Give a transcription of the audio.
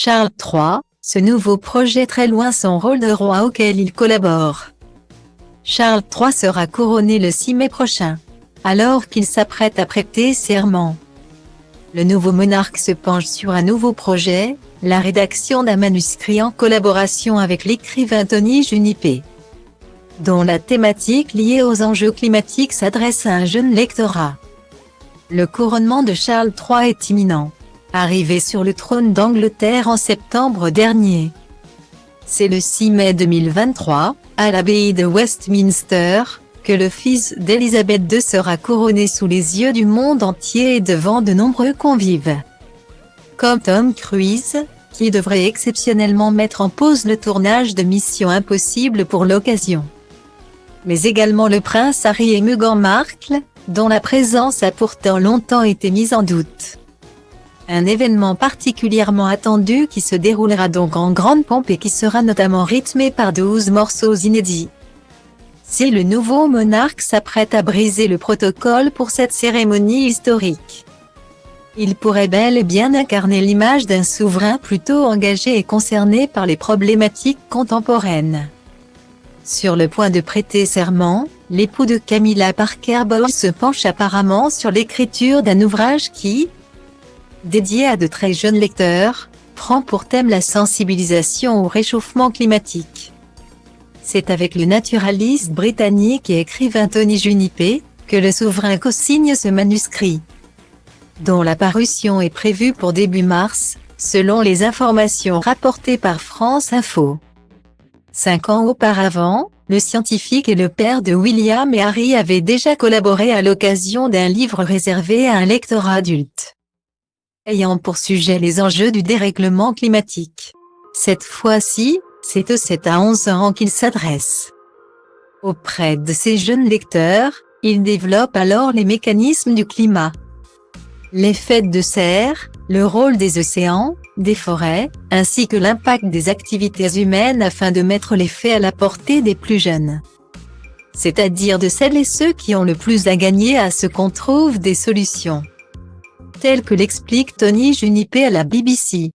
Charles III, ce nouveau projet très loin son rôle de roi auquel il collabore. Charles III sera couronné le 6 mai prochain, alors qu'il s'apprête à prêter serment. Le nouveau monarque se penche sur un nouveau projet, la rédaction d'un manuscrit en collaboration avec l'écrivain Tony Junipé, dont la thématique liée aux enjeux climatiques s'adresse à un jeune lectorat. Le couronnement de Charles III est imminent, arrivé sur le trône d'Angleterre en septembre dernier. C'est le 6 mai 2023, à l'abbaye de Westminster, que le fils d'Élisabeth II sera couronné sous les yeux du monde entier et devant de nombreux convives. Comme Tom Cruise, qui devrait exceptionnellement mettre en pause le tournage de Mission Impossible pour l'occasion. Mais également le prince Harry et Meghan Markle, dont la présence a pourtant longtemps été mise en doute. Un événement particulièrement attendu qui se déroulera donc en grande pompe et qui sera notamment rythmé par 12 morceaux inédits. Si le nouveau monarque s'apprête à briser le protocole pour cette cérémonie historique, il pourrait bel et bien incarner l'image d'un souverain plutôt engagé et concerné par les problématiques contemporaines. Sur le point de prêter serment, l'époux de Camilla Parker Bowles se penche apparemment sur l'écriture d'un ouvrage qui, dédié à de très jeunes lecteurs, prend pour thème la sensibilisation au réchauffement climatique. C'est avec le naturaliste britannique et écrivain Tony Junipé, que le souverain co-signe ce manuscrit, dont la parution est prévue pour début mars, selon les informations rapportées par France Info. 5 ans auparavant, le scientifique et le père de William et Harry avaient déjà collaboré à l'occasion d'un livre réservé à un lectorat adulte, ayant pour sujet les enjeux du dérèglement climatique. Cette fois-ci, c'est aux 7 à 11 ans qu'il s'adresse. Auprès de ces jeunes lecteurs, il développe alors les mécanismes du climat, l'effet de serre, le rôle des océans, des forêts, ainsi que l'impact des activités humaines afin de mettre les faits à la portée des plus jeunes, c'est-à-dire de celles et ceux qui ont le plus à gagner à ce qu'on trouve des solutions, telles que l'explique Tony Junipé à la BBC.